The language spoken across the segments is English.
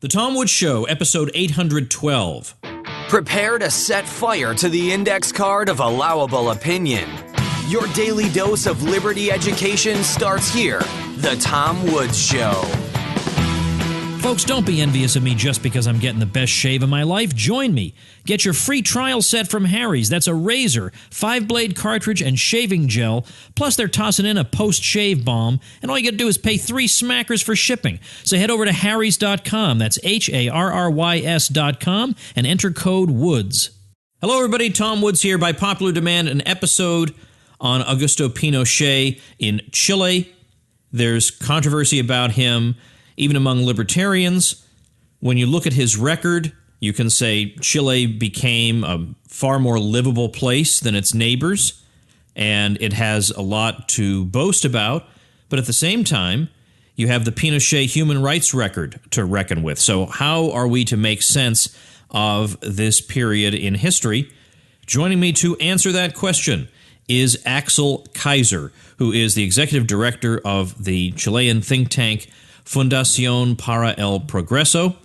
The Tom Woods Show, episode 812. Prepare to set fire to the index card of allowable opinion. Your daily dose of liberty education starts here. The Tom Woods Show. Folks, don't be envious of me just because I'm getting the best shave of my life. Join me. Get your free trial set from Harry's. That's a razor, 5-blade cartridge, and shaving gel. Plus, they're tossing in a post-shave balm. And all you got to do is pay 3 smackers for shipping. So head over to harrys.com. That's HARRYS.com and enter code WOODS. Hello, everybody. Tom Woods here. By popular demand, an episode on Augusto Pinochet in Chile. There's controversy about him, even among libertarians. When you look at his record, you can say Chile became a far more livable place than its neighbors, and it has a lot to boast about. But at the same time, you have the Pinochet human rights record to reckon with. So how are we to make sense of this period in history? Joining me to answer that question is Axel Kaiser, who is the executive director of the Chilean think tank Fundación para el Progreso.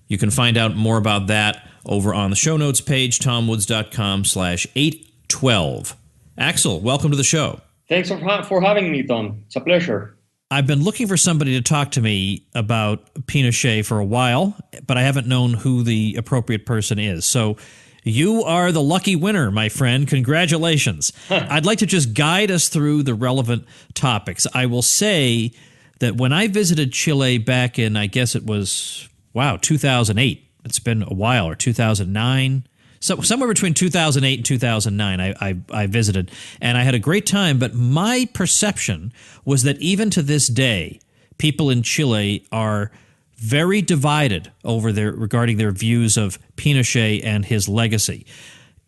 You can find out more about that over on the show notes page, tomwoods.com/812. Axel, welcome to the show. Thanks for having me, Tom. It's a pleasure. I've been looking for somebody to talk to me about Pinochet for a while, but I haven't known who the appropriate person is. So you are the lucky winner, my friend. Congratulations. I'd like to just guide us through the relevant topics. I will say that when I visited Chile back in, I guess it was, 2008. It's been a while, or 2009. So somewhere between 2008 and 2009, I visited, and I had a great time. But my perception was that even to this day, people in Chile are very divided regarding their views of Pinochet and his legacy.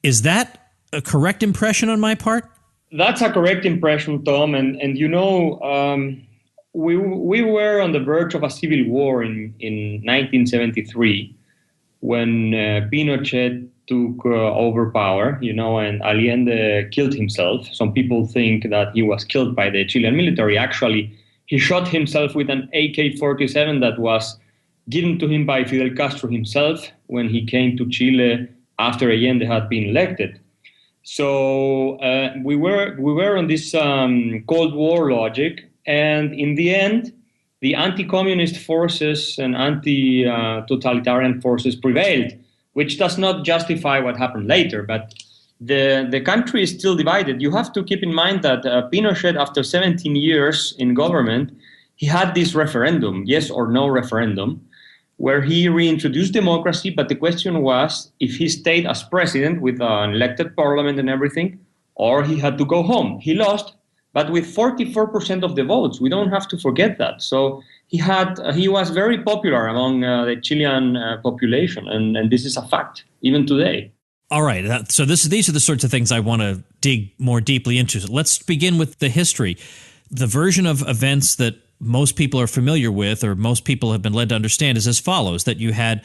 Is that a correct impression on my part? That's a correct impression, Tom. And you know, we were on the verge of a civil war in 1973 when Pinochet took over power, and Allende killed himself. Some people think that he was killed by the Chilean military. Actually, he shot himself with an AK-47 that was given to him by Fidel Castro himself when he came to Chile after Allende had been elected. So we were on this Cold War logic. And in the end, the anti-communist forces and anti-totalitarian forces prevailed, which does not justify what happened later. But the country is still divided. You have to keep in mind that Pinochet, after 17 years in government, he had this referendum, yes or no referendum, where he reintroduced democracy. But the question was if he stayed as president with an elected parliament and everything, or he had to go home. He lost, but with 44% of the votes. We don't have to forget that. So he was very popular among the Chilean population, and this is a fact, even today. All right. So these are the sorts of things I want to dig more deeply into. Let's begin with the history. The version of events that most people are familiar with, or most people have been led to understand, is as follows: that you had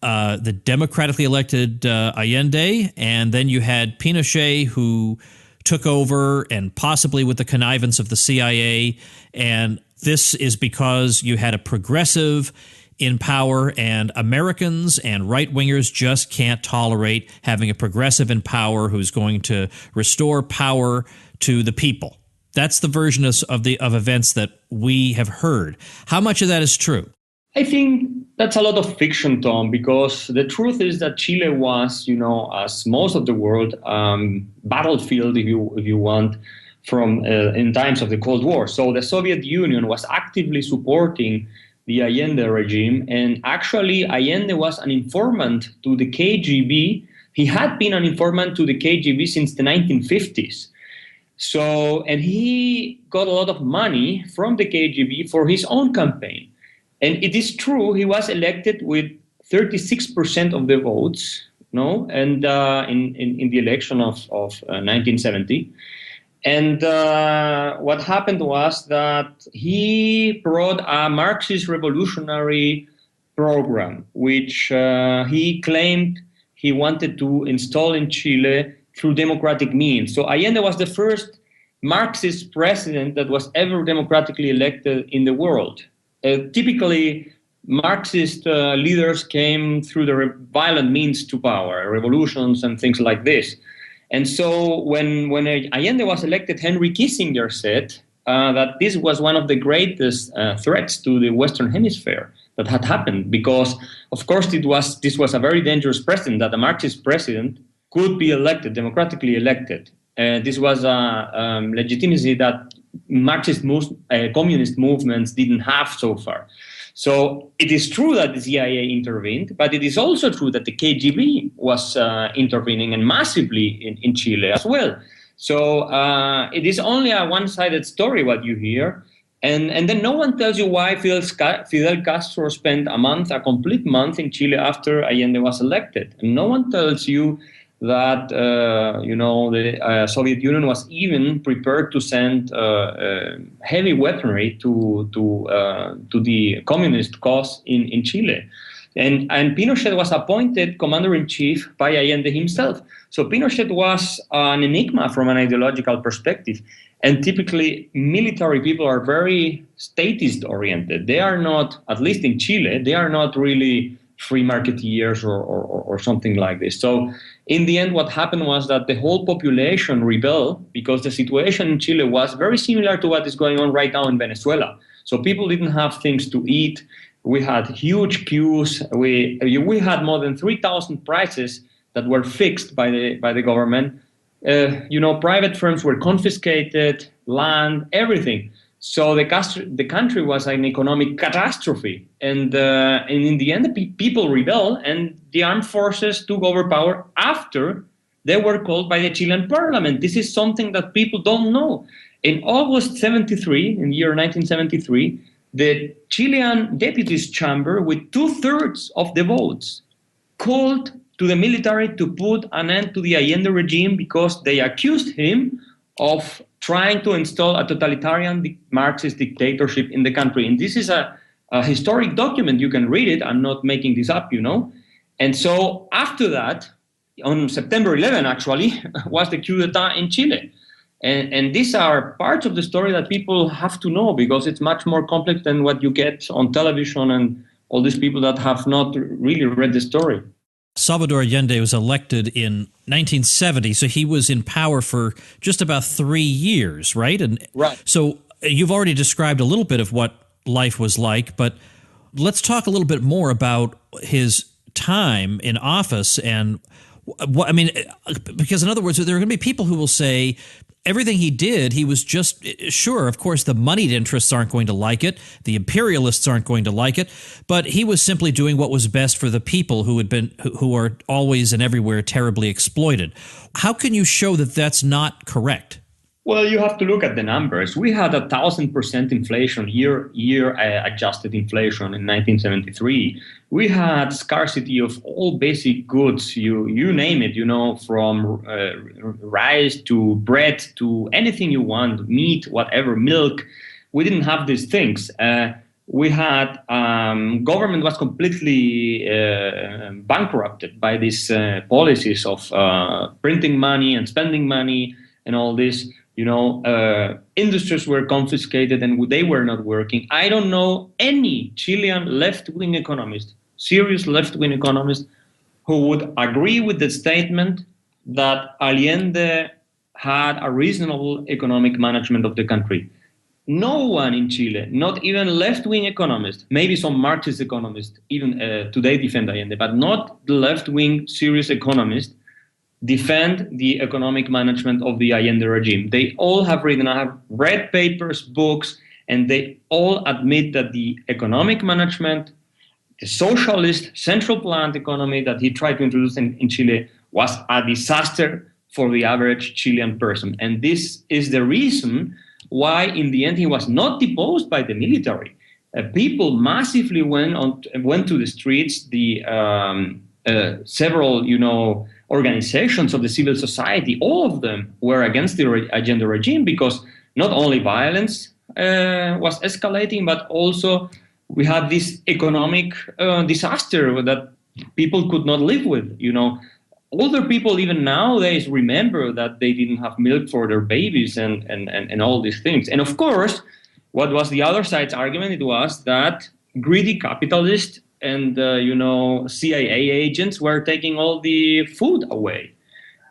the democratically elected Allende, and then you had Pinochet, who took over, and possibly with the connivance of the CIA. And this is because you had a progressive in power, and Americans and right-wingers just can't tolerate having a progressive in power who's going to restore power to the people. That's the version of events that we have heard. How much of that is true? I think that's a lot of fiction, Tom, because the truth is that Chile was, as most of the world, battlefield, if you want, from in times of the Cold War. So the Soviet Union was actively supporting the Allende regime, and actually Allende was an informant to the KGB. He had been an informant to the KGB since the 1950s. So, and he got a lot of money from the KGB for his own campaign. And it is true, he was elected with 36% of the votes, and in the election of 1970. And what happened was that he brought a Marxist revolutionary program, which he claimed he wanted to install in Chile through democratic means. So Allende was the first Marxist president that was ever democratically elected in the world. Typically, Marxist leaders came through the violent means to power, revolutions and things like this. And so when Allende was elected, Henry Kissinger said that this was one of the greatest threats to the Western Hemisphere that had happened, because, of course, this was a very dangerous precedent, that a Marxist president could be elected, democratically elected. This was a legitimacy that Marxist communist movements didn't have so far. So it is true that the CIA intervened, but it is also true that the KGB was intervening, and massively in Chile as well. So it is only a one-sided story what you hear. And then no one tells you why Fidel Castro spent a complete month in Chile after Allende was elected. And no one tells you that the Soviet Union was even prepared to send heavy weaponry to the communist cause in Chile. And Pinochet was appointed commander-in-chief by Allende himself. So Pinochet was an enigma from an ideological perspective. And typically, military people are very statist-oriented. They are not, at least in Chile, they are not really free marketeers or something like this. So in the end, what happened was that the whole population rebelled, because the situation in Chile was very similar to what is going on right now in Venezuela. So people didn't have things to eat. We had huge queues. We had more than 3,000 prices that were fixed by the government. Private firms were confiscated, land, everything. So the country was an economic catastrophe. And in the end, the people rebelled, and the armed forces took over power after they were called by the Chilean parliament. This is something that people don't know. In August 73, in the year 1973, the Chilean Deputies Chamber, with 2/3 of the votes, called to the military to put an end to the Allende regime, because they accused him of trying to install a totalitarian Marxist dictatorship in the country. And this is a historic document. You can read it. I'm not making this up, And so after that, on September 11, actually, was the coup d'etat in Chile. And these are parts of the story that people have to know, because it's much more complex than what you get on television and all these people that have not really read the story. Salvador Allende was elected in 1970, so he was in power for just about 3 years, right? Right. So you've already described a little bit of what life was like, but let's talk a little bit more about his time in office and what, because in other words, there are going to be people who will say everything he did, he was just, sure, of course, the moneyed interests aren't going to like it. The imperialists aren't going to like it. But he was simply doing what was best for the people who are always and everywhere terribly exploited. How can you show that that's not correct? Well, you have to look at the numbers. We had 1,000% inflation, year adjusted inflation in 1973. We had scarcity of all basic goods, you name it, from rice to bread to anything you want, meat, whatever, milk. We didn't have these things. We had government was completely bankrupted by these policies of printing money and spending money and all this. Industries were confiscated and they were not working. I don't know any Chilean left-wing economist, serious left-wing economist, who would agree with the statement that Allende had a reasonable economic management of the country. No one in Chile, not even left-wing economists, maybe some Marxist economists, even today defend Allende, but not the left-wing serious economists, defend the economic management of the Allende regime. They all have written, I have read papers, books, and they all admit that the economic management, the socialist central planned economy that he tried to introduce in Chile was a disaster for the average Chilean person. And this is the reason why, in the end, he was not deposed by the military. People massively went to the streets. The several, organizations of the civil society, all of them were against the Allende regime, because not only violence was escalating, but also we had this economic disaster that people could not live with. Older people even nowadays remember that they didn't have milk for their babies and all these things. And of course, what was the other side's argument? It was that greedy capitalists and CIA agents were taking all the food away,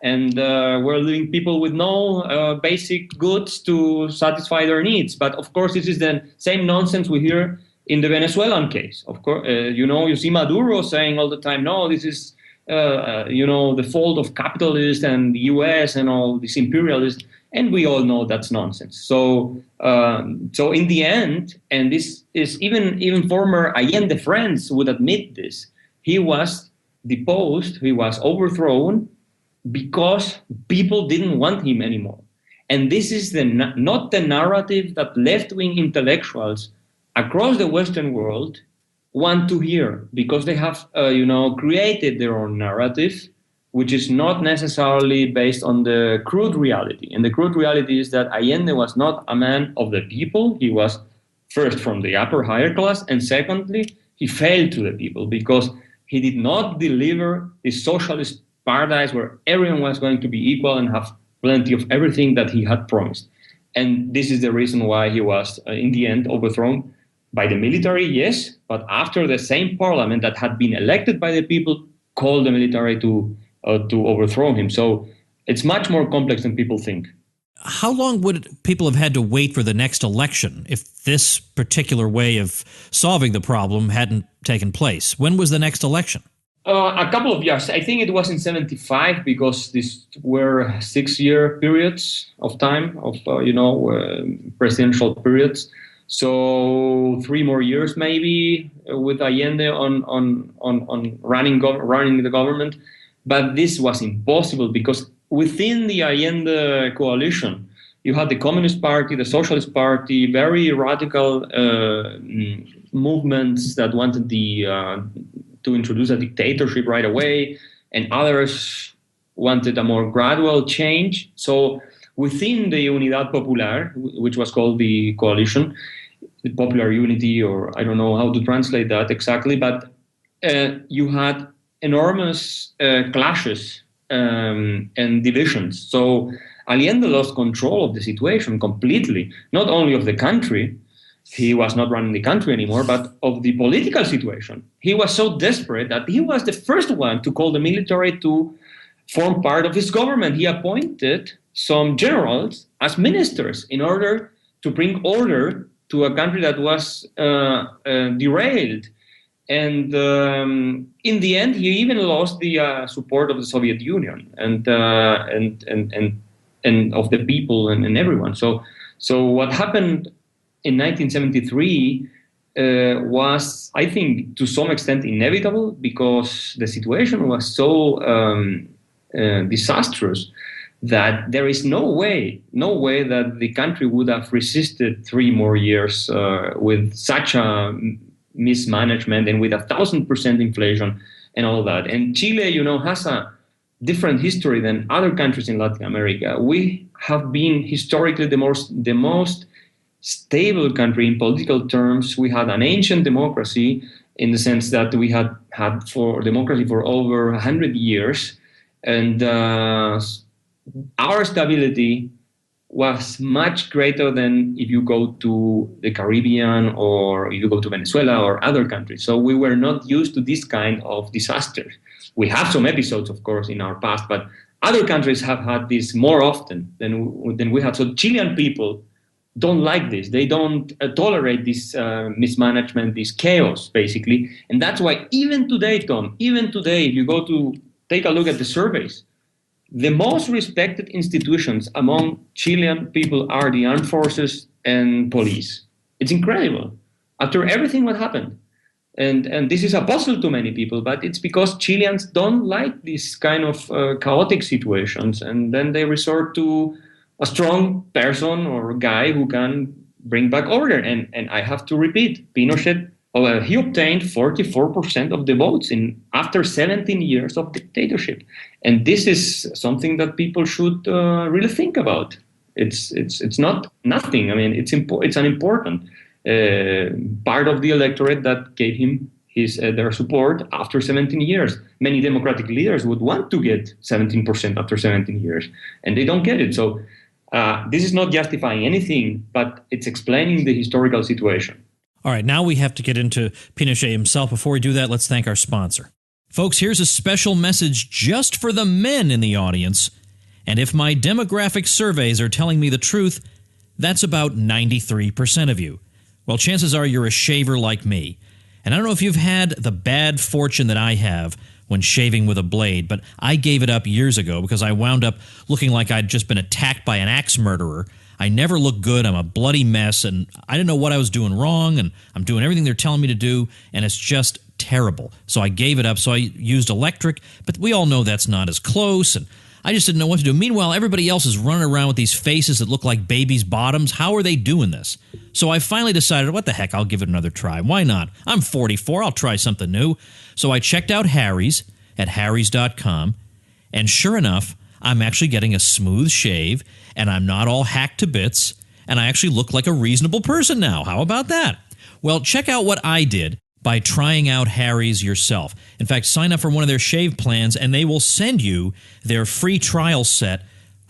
and we're leaving people with no basic goods to satisfy their needs. But of course, this is the same nonsense we hear in the Venezuelan case. Of course, you see Maduro saying all the time, no, this is the fault of capitalists and the U.S. and all these imperialists, and we all know that's nonsense. So in the end, and this is even former Allende friends would admit this, he was deposed, he was overthrown because people didn't want him anymore. And this is not the narrative that left-wing intellectuals across the Western world want to hear, because they have created their own narrative, which is not necessarily based on the crude reality. And the crude reality is that Allende was not a man of the people. He was first from the upper higher class, and secondly, he failed to the people because he did not deliver the socialist paradise where everyone was going to be equal and have plenty of everything that he had promised. And this is the reason why he was, in the end, overthrown by the military, yes, but after the same parliament that had been elected by the people called the military to overthrow him. So it's much more complex than people think. How long would people have had to wait for the next election if this particular way of solving the problem hadn't taken place? When was the next election? A couple of years. I think it was in 1975, because these were 6-year periods of time of presidential periods. So 3 more years maybe with Allende on running the government, but this was impossible because within the Allende coalition, you had the Communist Party, the Socialist Party, very radical movements that wanted to introduce a dictatorship right away, and others wanted a more gradual change. So within the Unidad Popular, which was called the coalition, the Popular Unity, or I don't know how to translate that exactly, but you had enormous clashes and divisions. So Allende lost control of the situation completely, not only of the country, he was not running the country anymore, but of the political situation. He was so desperate that he was the first one to call the military to form part of his government. He appointed some generals as ministers in order to bring order to a country that was derailed. And in the end, he even lost the support of the Soviet Union and of the people and everyone. So what happened in 1973 was, I think, to some extent inevitable, because the situation was so disastrous that there is no way that the country would have resisted 3 more years with such a mismanagement and with 1,000% inflation and all that. And Chile, has a different history than other countries in Latin America. We have been historically the most stable country in political terms. We had an ancient democracy in the sense that we had for democracy for over 100 years, and our stability was much greater than if you go to the Caribbean or if you go to Venezuela or other countries. So we were not used to this kind of disasters. We have some episodes, of course, in our past, but other countries have had this more often than we have. So Chilean people don't like this. They don't tolerate this mismanagement, this chaos, basically. And that's why even today, Tom, if you go to take a look at the surveys, the most respected institutions among Chilean people are the armed forces and police. It's incredible. After everything what happened. And this is a puzzle to many people, but it's because Chileans don't like this kind of chaotic situations. And then they resort to a strong person or guy who can bring back order. And I have to repeat, Pinochet, he obtained 44% of the votes after 17 years of dictatorship. And this is something that people should really think about. It's not nothing. I mean, it's an important part of the electorate that gave him their support after 17 years. Many democratic leaders would want to get 17% after 17 years, and they don't get it. So this is not justifying anything, but it's explaining the historical situation. All right, now we have to get into Pinochet himself. Before we do that, let's thank our sponsor. Folks, here's a special message just for the men in the audience. And if my demographic surveys are telling me the truth, that's about 93% of you. Well, chances are you're a shaver like me. And I don't know if you've had the bad fortune that I have when shaving with a blade, but I gave it up years ago because I wound up looking like I'd just been attacked by an axe murderer. I never look good. I'm a bloody mess, and I didn't know what I was doing wrong, and I'm doing everything they're telling me to do, and it's just terrible. So I gave it up. So I used electric, but we all know that's not as close, and I just didn't know what to do. Meanwhile, everybody else is running around with these faces that look like babies' bottoms. How are they doing this? So I finally decided, what the heck, I'll give it another try. Why not? I'm 44. I'll try something new. So I checked out Harry's at harrys.com, and sure enough, I'm actually getting a smooth shave, and I'm not all hacked to bits, and I actually look like a reasonable person now. How about that? Well, check out what I did by trying out Harry's yourself. In fact, sign up for one of their shave plans, and they will send you their free trial set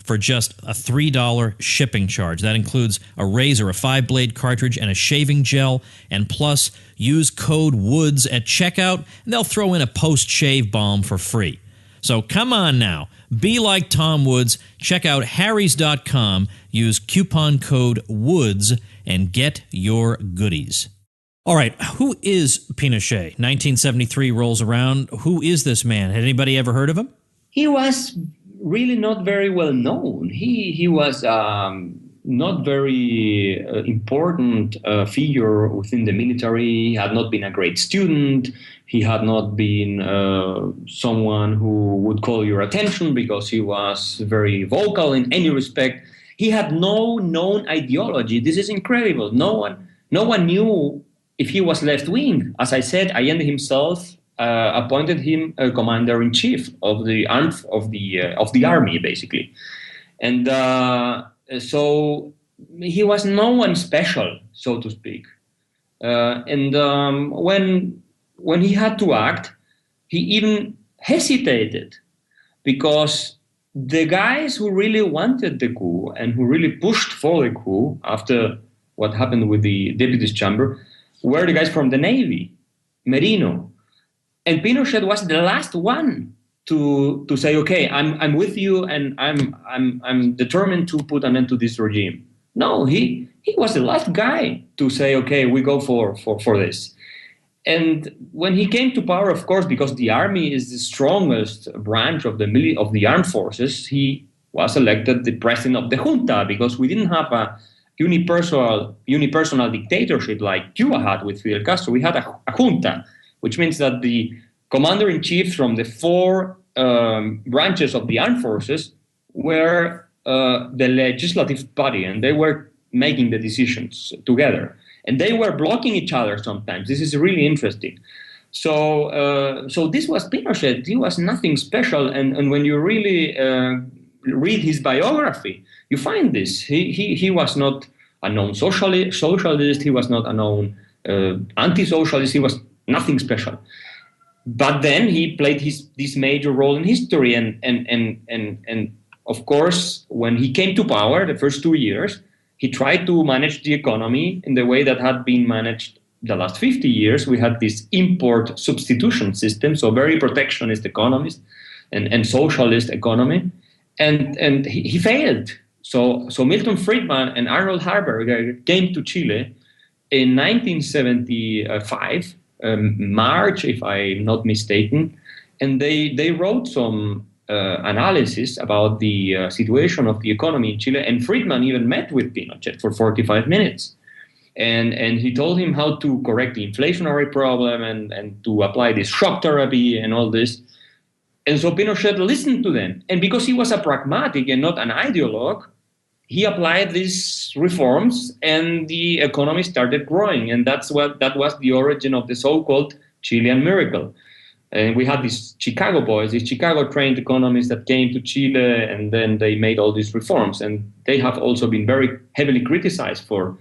for just a $3 shipping charge. That includes a razor, a 5-blade cartridge, and a shaving gel. And plus, use code WOODS at checkout, and they'll throw in a post-shave balm for free. So come on now. Be like Tom Woods. Check out harrys.com. Use coupon code WOODS and get your goodies. All right, who is Pinochet? 1973 rolls around. Who is this man? Had anybody ever heard of him? He was really not very well known. He was not very important figure within the military. He had not been a great student. He had not been someone who would call your attention because he was very vocal in any respect. He had no known ideology. This is incredible. No one knew if he was left-wing. As I said, Allende himself appointed him a commander-in-chief of the army, basically, and so he was no one special, so to speak. When he had to act, he even hesitated, because the guys who really wanted the coup and who really pushed for the coup after what happened with the deputies' chamber were the guys from the Navy, Merino. And Pinochet was the last one to say, okay, I'm with you, and I'm determined to put an end to this regime. No, he was the last guy to say, okay, we go for this. And when he came to power, of course, because the army is the strongest branch of the armed forces, he was elected the president of the junta, because we didn't have a unipersonal dictatorship like Cuba had with Fidel Castro. We had a junta, which means that the commander-in-chief from the four branches of the armed forces were the legislative body, and they were making the decisions together. And they were blocking each other sometimes. This is really interesting. So this was Pinochet. He was nothing special. And when you really read his biography, you find this. He was not a known socialist. He was not a known anti-socialist. He was nothing special. But then he played this major role in history. And of course, when he came to power, the first 2 years, he tried to manage the economy in the way that had been managed the last 50 years. We had this import substitution system, so very protectionist economist and socialist economy, and he failed. So Milton Friedman and Arnold Harberger came to Chile in 1975, March, if I'm not mistaken, and they wrote some analysis about the situation of the economy in Chile, and Friedman even met with Pinochet for 45 minutes. And he told him how to correct the inflationary problem and to apply this shock therapy and all this. And so Pinochet listened to them. And because he was a pragmatic and not an ideologue, he applied these reforms and the economy started growing. And that was the origin of the so-called Chilean Miracle. And we had these Chicago boys, these Chicago-trained economists that came to Chile, and then they made all these reforms. And they have also been very heavily criticized for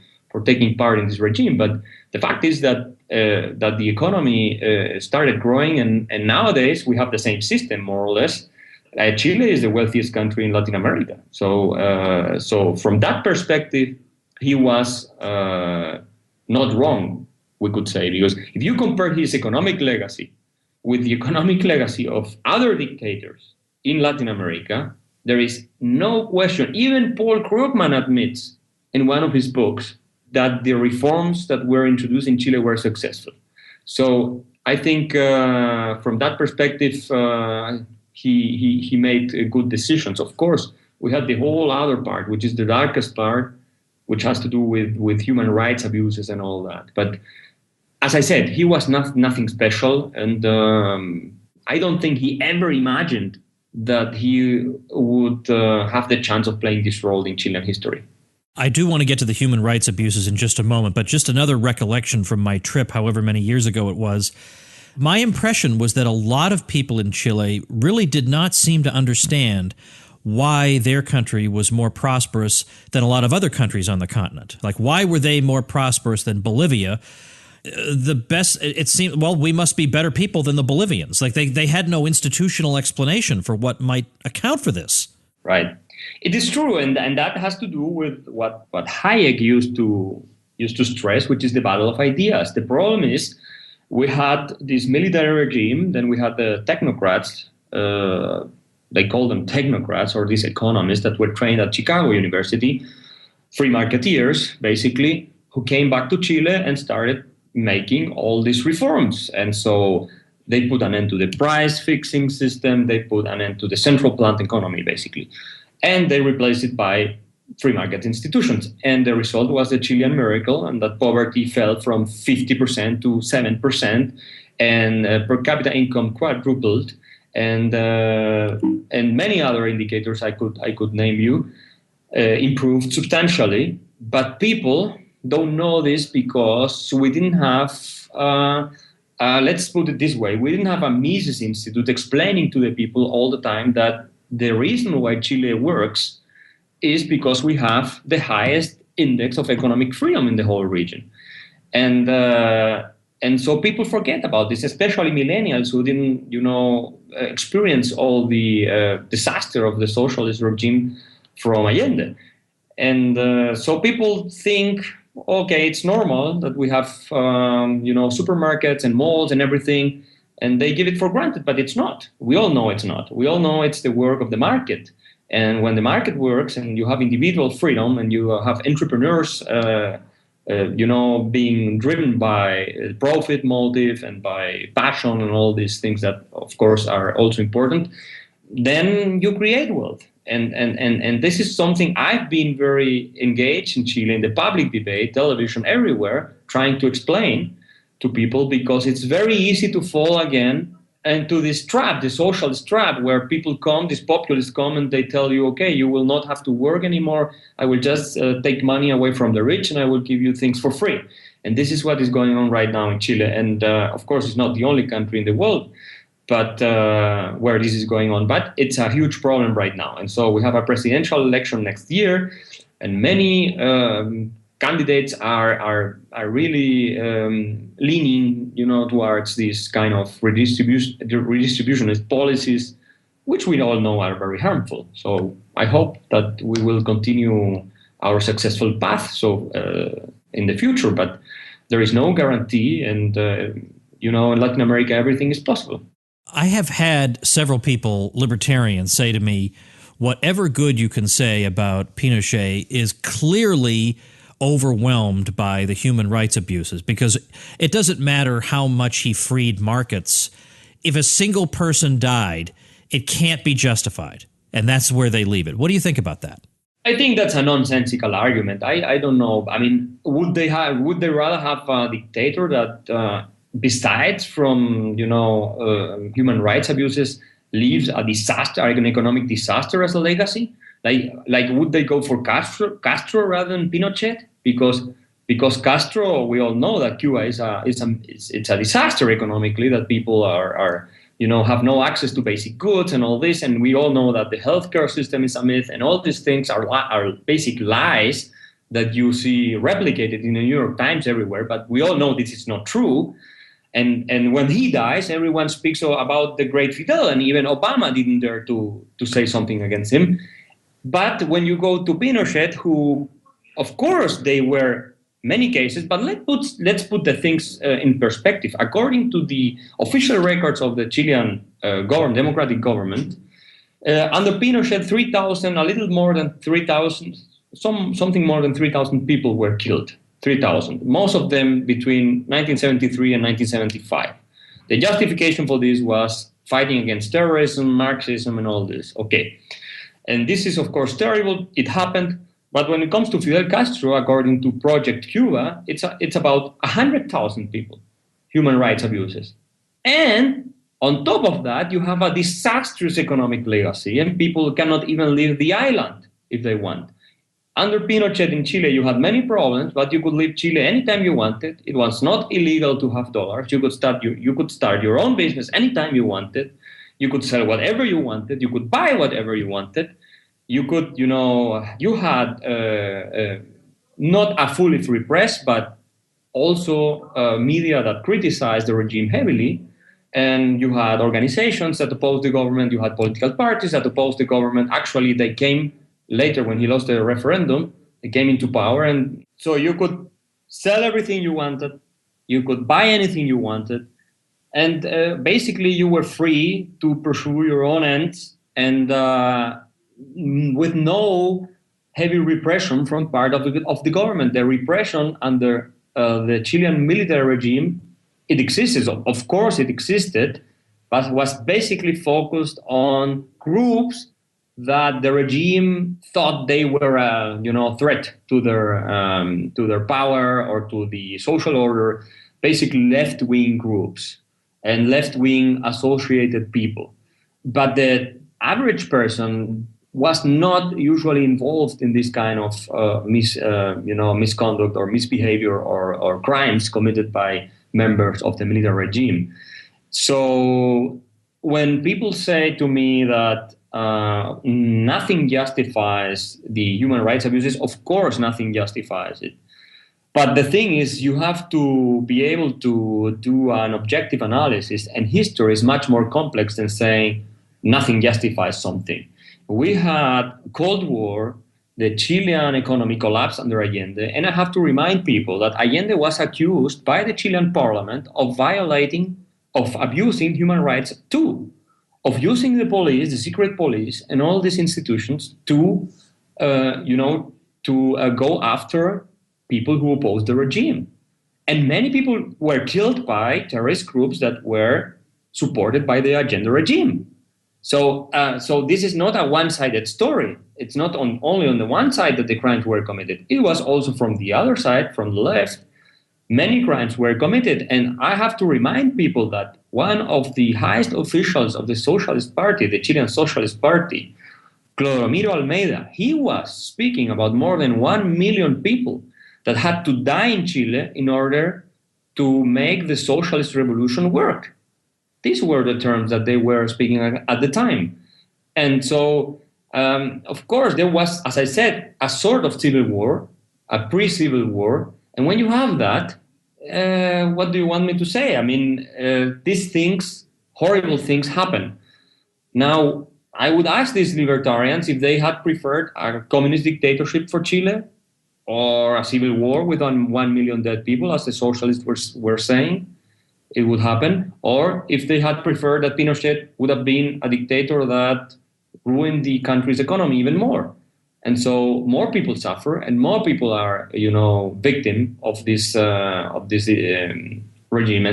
taking part in this regime. But the fact is that the economy started growing, and nowadays we have the same system, more or less. Chile is the wealthiest country in Latin America. So from that perspective, he was not wrong. we could say, because if you compare his economic legacy with the economic legacy of other dictators in Latin America, there is no question. Even Paul Krugman admits in one of his books that the reforms that were introduced in Chile were successful. So I think from that perspective, he made good decisions. Of course, we had the whole other part, which is the darkest part, which has to do with human rights abuses and all that. But as I said, he was nothing special, and I don't think he ever imagined that he would have the chance of playing this role in Chilean history. I do want to get to the human rights abuses in just a moment, but just another recollection from my trip, however many years ago it was. My impression was that a lot of people in Chile really did not seem to understand why their country was more prosperous than a lot of other countries on the continent. Like, why were they more prosperous than Bolivia? It seemed, well, we must be better people than the Bolivians. Like, they had no institutional explanation for what might account for this. Right. It is true, and that has to do with what Hayek used to stress, which is the battle of ideas. The problem is we had this military regime, then we had the technocrats, they call them technocrats, or these economists that were trained at Chicago University, free marketeers, basically, who came back to Chile and started making all these reforms. And so they put an end to the price fixing system, they put an end to the central plant economy, basically. And they replaced it by free market institutions. And the result was the Chilean Miracle, and that poverty fell from 50% to 7%, and per capita income quadrupled, and many other indicators I could name you improved substantially. But people don't know this because we didn't have, let's put it this way, we didn't have a Mises Institute explaining to the people all the time that the reason why Chile works is because we have the highest index of economic freedom in the whole region. And so people forget about this, especially millennials who didn't, experience all the disaster of the socialist regime from Allende. And so people think, okay, it's normal that we have, supermarkets and malls and everything, and they give it for granted, but it's not. We all know it's not. We all know it's the work of the market. And when the market works and you have individual freedom and you have entrepreneurs, being driven by profit motive and by passion and all these things that, of course, are also important, then you create wealth. And this is something I've been very engaged in Chile, in the public debate, television, everywhere, trying to explain to people, because it's very easy to fall again into this trap, the socialist trap, where people come, these populists come, and they tell you, okay, you will not have to work anymore. I will just take money away from the rich and I will give you things for free. And this is what is going on right now in Chile. And of course, it's not the only country in the world but where this is going on. But it's a huge problem right now. And so we have a presidential election next year, and many candidates are really leaning, towards this kind of redistributionist policies, which we all know are very harmful. So I hope that we will continue our successful path in the future, but there is no guarantee. And, in Latin America, everything is possible. I have had several people, libertarians, say to me, whatever good you can say about Pinochet is clearly overwhelmed by the human rights abuses, because it doesn't matter how much he freed markets. If a single person died, it can't be justified. And that's where they leave it. What do you think about that? I think that's a nonsensical argument. I don't know. I mean, would they rather have a dictator that, besides from, human rights abuses, leaves a disaster, like an economic disaster as a legacy? Like would they go for Castro rather than Pinochet? Because Castro, we all know that Cuba is a disaster economically, that people are have no access to basic goods and all this, and we all know that the healthcare system is a myth, and all these things are basic lies that you see replicated in the New York Times everywhere. But we all know this is not true. And when he dies, everyone speaks about the great Fidel, and even Obama didn't dare to say something against him. But when you go to Pinochet, who, of course, they were many cases, but let's put the things in perspective. According to the official records of the Chilean democratic government, under Pinochet, 3,000, a little more than 3,000, something more than 3,000 people were killed. 3,000, most of them between 1973 and 1975. The justification for this was fighting against terrorism, Marxism, and all this. Okay. And this is, of course, terrible. It happened. But when it comes to Fidel Castro, according to Project Cuba, it's about 100,000 people, human rights abuses. And on top of that, you have a disastrous economic legacy, and people cannot even leave the island if they want. Under Pinochet in Chile, you had many problems, but you could leave Chile anytime you wanted. It was not illegal to have dollars. You could start your own business anytime you wanted. You could sell whatever you wanted. You could buy whatever you wanted. You could, you had not a fully free press, but also media that criticized the regime heavily. And you had organizations that opposed the government. You had political parties that opposed the government. Actually, they came later, when he lost the referendum, they came into power. And so you could sell everything you wanted. You could buy anything you wanted. And basically, you were free to pursue your own ends and with no heavy repression from part of the government. The repression under the Chilean military regime, it existed. Of course, it existed, but was basically focused on groups that the regime thought they were a threat to their power or to the social order, basically left-wing groups and left-wing associated people. But the average person was not usually involved in this kind of misconduct or misbehavior or crimes committed by members of the military regime. So when people say to me that nothing justifies the human rights abuses, of course nothing justifies it. But the thing is, you have to be able to do an objective analysis, and history is much more complex than saying nothing justifies something. We had Cold War, the Chilean economy collapsed under Allende, and I have to remind people that Allende was accused by the Chilean parliament of abusing human rights too, of using the police, the secret police, and all these institutions to go after people who opposed the regime. And many people were killed by terrorist groups that were supported by the Allende regime. So this is not a one-sided story. It's not only on the one side that the crimes were committed. It was also from the other side, from the left. Many crimes were committed. And I have to remind people that one of the highest officials of the Socialist Party, the Chilean Socialist Party, Clodomiro Almeida, he was speaking about more than 1 million people that had to die in Chile in order to make the socialist revolution work. These were the terms that they were speaking at the time. And so, of course, there was, as I said, a sort of civil war, a pre-civil war. And when you have that, what do you want me to say? I mean, these things, horrible things happen. Now, I would ask these libertarians if they had preferred a communist dictatorship for Chile or a civil war with 1 million dead people, as the socialists were saying it would happen, or if they had preferred that Pinochet would have been a dictator that ruined the country's economy even more. And so more people suffer and more people are, victim of this regime.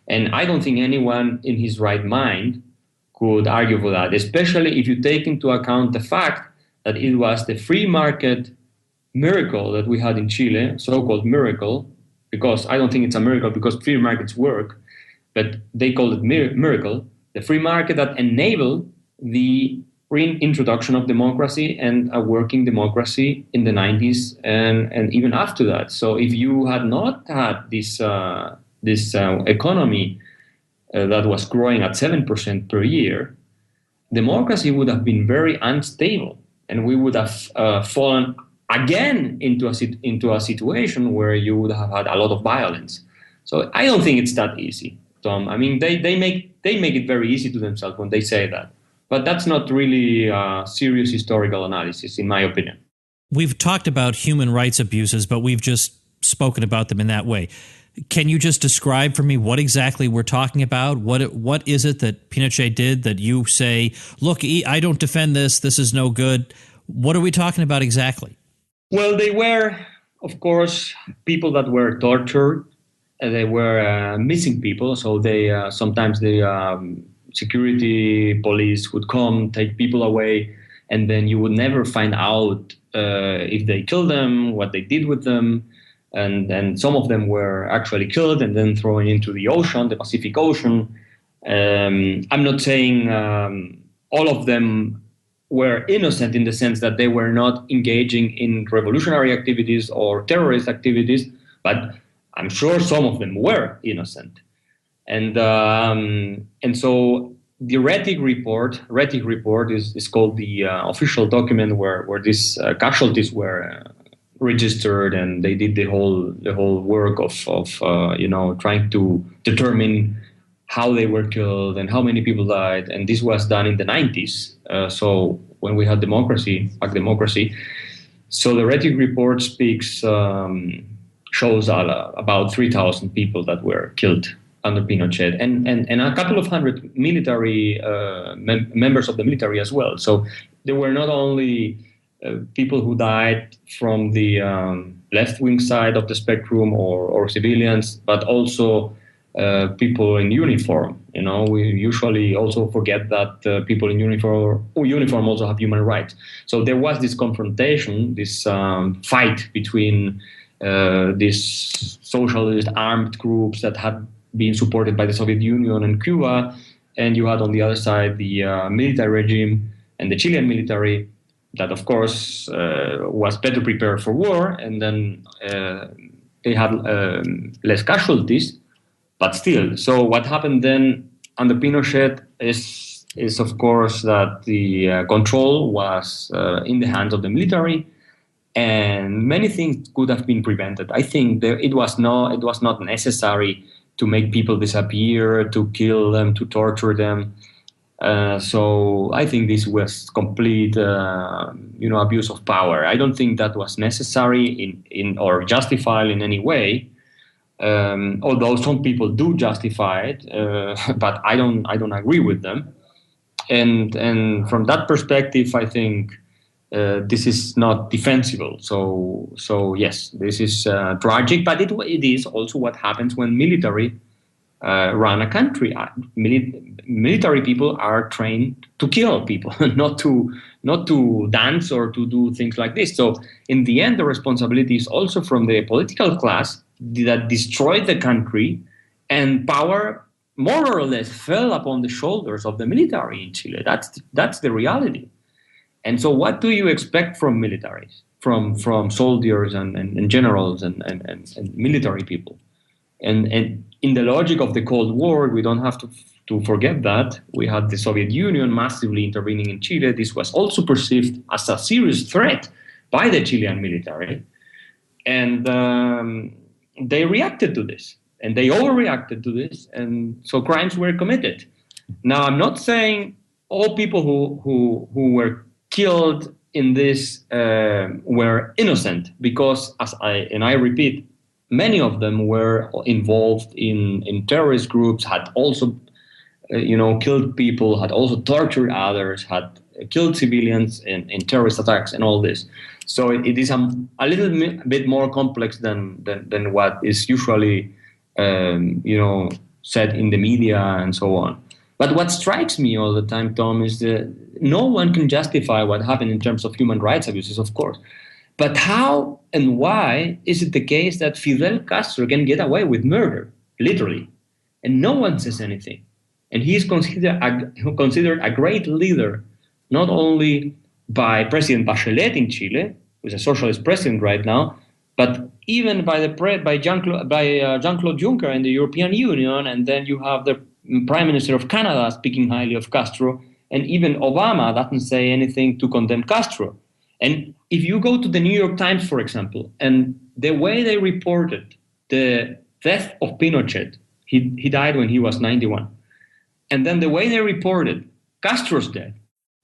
And I don't think anyone in his right mind could argue for that, especially if you take into account the fact that it was the free market miracle that we had in Chile, so-called miracle, because I don't think it's a miracle because free markets work, but they call it miracle, the free market that enabled the reintroduction of democracy and a working democracy in the 90s and even after that. So if you had not had this economy that was growing at 7% per year, democracy would have been very unstable, and we would have fallen again into a situation where you would have had a lot of violence. So I don't think it's that easy, Tom. I mean, they make it very easy to themselves when they say that. But that's not really serious historical analysis, in my opinion. We've talked about human rights abuses, but we've just spoken about them in that way. Can you just describe for me what exactly we're talking about? What is it that Pinochet did that you say, look, I don't defend this. This is no good. What are we talking about exactly? Well, they were, of course, people that were tortured. They were missing people. So they sometimes the security police would come, take people away, and then you would never find out if they killed them, what they did with them. And some of them were actually killed and then thrown into the ocean, the Pacific Ocean. I'm not saying all of them were innocent in the sense that they were not engaging in revolutionary activities or terrorist activities, but I'm sure some of them were innocent. And so the Rettig report is called the official document where these casualties were registered, and they did the whole work of trying to determine how they were killed and how many people died. And this was done in the 90s. So when we had democracy. So the Rettig report shows about 3,000 people that were killed under Pinochet, and a couple of hundred military members of the military as well. So there were not only people who died from the left-wing side of the spectrum or civilians, but also people in uniform. We usually also forget that people in uniform also have human rights. So there was this confrontation, this fight between these socialist armed groups that had been supported by the Soviet Union and Cuba, and you had on the other side the military regime and the Chilean military that, of course, was better prepared for war, and then they had less casualties, but still. So what happened then under Pinochet is of course, that the control was in the hands of the military, and many things could have been prevented. I think it was not necessary to make people disappear, to kill them, to torture them. So I think this was complete, abuse of power. I don't think that was necessary in or justified in any way. Although some people do justify it, but I don't agree with them. And from that perspective, I think this is not defensible. So yes, this is tragic, but it is also what happens when military run a country. Military people are trained to kill people, not to dance or to do things like this. So in the end, the responsibility is also from the political class that destroyed the country, and power more or less fell upon the shoulders of the military in Chile. That's the reality. And so what do you expect from militaries, from soldiers and generals and military people? And in the logic of the Cold War, we don't have to forget that we had the Soviet Union massively intervening in Chile. This was also perceived as a serious threat by the Chilean military. And they reacted to this, and they overreacted to this, and so crimes were committed. Now, I'm not saying all people who were killed in this were innocent, because I repeat, many of them were involved in terrorist groups, had also killed people, had also tortured others, had killed civilians in terrorist attacks and all this. So it is a little bit more complex than what is usually said in the media and so on. But what strikes me all the time, Tom, is that no one can justify what happened in terms of human rights abuses, of course. But how and why is it the case that Fidel Castro can get away with murder, literally, and no one says anything? And he is considered a great leader, not only by President Bachelet in Chile, who's a socialist president right now, but even by Jean-Claude Juncker in the European Union. And then you have the Prime Minister of Canada speaking highly of Castro, and even Obama doesn't say anything to condemn Castro. And if you go to the New York Times, for example, and the way they reported the death of Pinochet, he died when he was 91. And then the way they reported Castro's death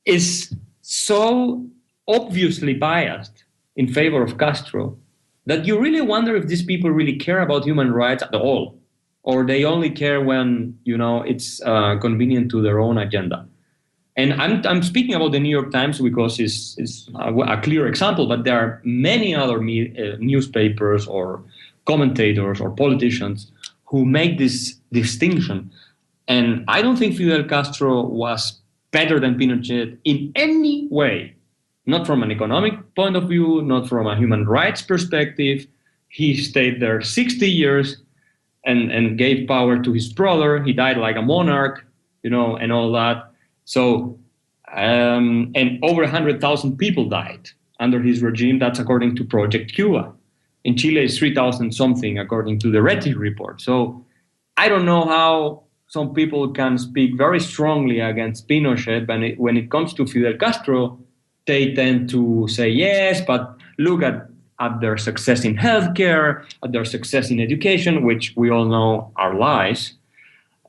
is so obviously biased in favor of Castro that you really wonder if these people really care about human rights at all, or they only care when, it's convenient to their own agenda. And I'm speaking about the New York Times because it's a clear example, but there are many other newspapers or commentators or politicians who make this distinction. And I don't think Fidel Castro was better than Pinochet in any way, not from an economic point of view, not from a human rights perspective. He stayed there 60 years and gave power to his brother. He died like a monarch, and all that. So, and over 100,000 people died under his regime. That's according to Project Cuba. In Chile, it's 3,000 something, according to the RETI report. So I don't know how some people can speak very strongly against Pinochet, but when it comes to Fidel Castro, they tend to say, yes, but look at their success in healthcare, at their success in education, which we all know are lies,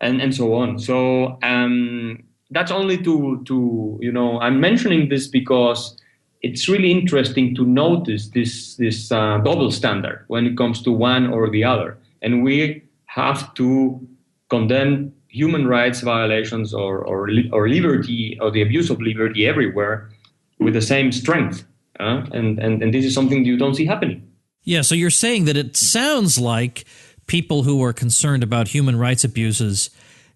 and so on. So that's only to I'm mentioning this because it's really interesting to notice this double standard when it comes to one or the other. And we have to condemn human rights violations or liberty or the abuse of liberty everywhere with the same strength. And this is something you don't see happening. Yeah, so you're saying that it sounds like people who are concerned about human rights abuses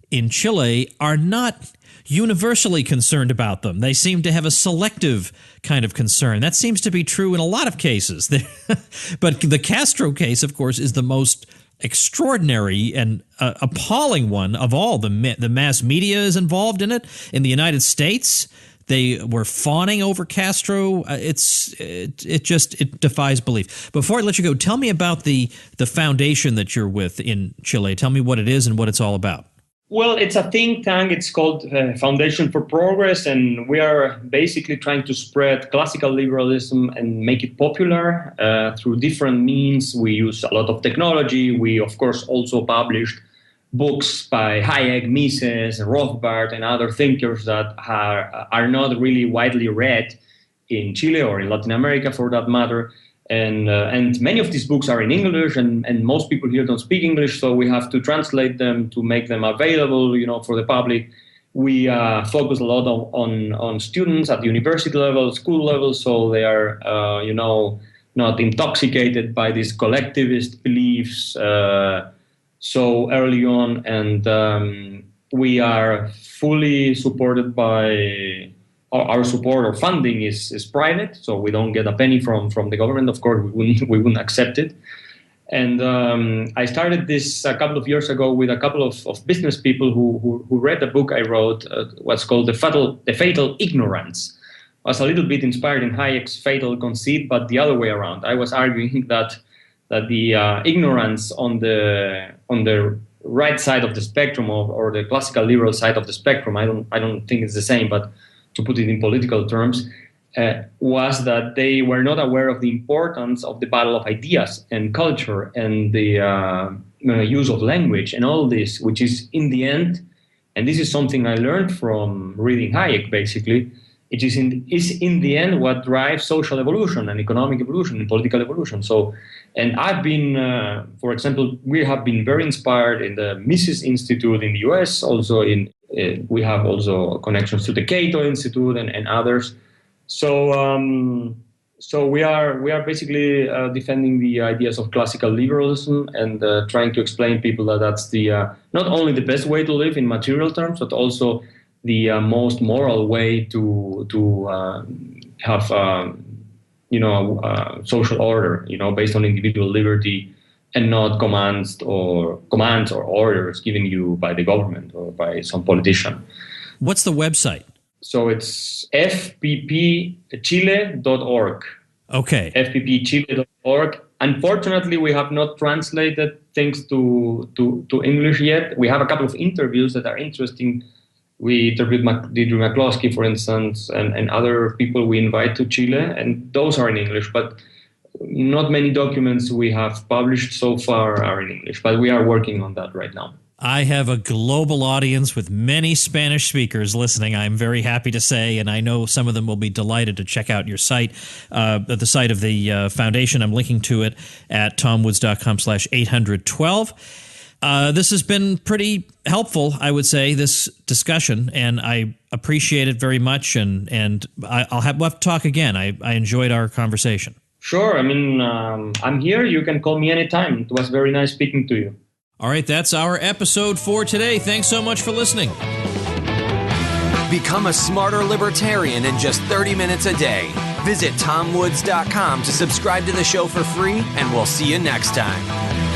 in Chile are not universally concerned about them. They seem to have a selective kind of concern. That seems to be true in a lot of cases. But the Castro case, of course, is the most extraordinary and appalling one of all. The mass media is involved in it. In the United States, they were fawning over Castro. It defies belief. Before I let you go, tell me about the foundation that you're with in Chile. Tell me what it is and what it's all about. Well, it's a think tank. It's called Foundation for Progress, and we are basically trying to spread classical liberalism and make it popular through different means. We use a lot of technology. We, of course, also published books by Hayek, Mises, Rothbard, and other thinkers that are not really widely read in Chile or in Latin America, for that matter. And many of these books are in English, and most people here don't speak English, so we have to translate them to make them available, for the public. We focus a lot on students at the university level, school level, so they are, not intoxicated by these collectivist beliefs so early on. And we are fully supported by. Our support or funding is private, so we don't get a penny from the government. Of course, we wouldn't accept it. And I started this a couple of years ago with a couple of business people who read the book I wrote, what's called The Fatal Ignorance. I was a little bit inspired in Hayek's Fatal Conceit, but the other way around. I was arguing that the ignorance on the right side of the spectrum or the classical liberal side of the spectrum, I don't think it's the same, but to put it in political terms, was that they were not aware of the importance of the battle of ideas and culture and the use of language and all this, which is in the end, and this is something I learned from reading Hayek basically, it is in the end what drives social evolution and economic evolution and political evolution. So, and I've been, for example, we have been very inspired in the Mises Institute in the US, also we have also connections to the Cato Institute and others. So we are basically defending the ideas of classical liberalism and trying to explain people that that's the not only the best way to live in material terms, but also the most moral way to have social order, based on individual liberty, and not commands or orders given you by the government or by some politician. What's the website? So it's fppchile.org. Okay. fppchile.org. Unfortunately, we have not translated things to English yet. We have a couple of interviews that are interesting. We interviewed Deirdre McCloskey, for instance, and other people we invite to Chile, and those are in English, but not many documents we have published so far are in English, but we are working on that right now. I have a global audience with many Spanish speakers listening, I'm very happy to say, and I know some of them will be delighted to check out your site, the site of the foundation. I'm linking to it at tomwoods.com/812. This has been pretty helpful, I would say, this discussion, and I appreciate it very much, and we'll have to talk again. I enjoyed our conversation. Sure. I mean, I'm here. You can call me anytime. It was very nice speaking to you. All right, that's our episode for today. Thanks so much for listening. Become a smarter libertarian in just 30 minutes a day. Visit tomwoods.com to subscribe to the show for free, and we'll see you next time.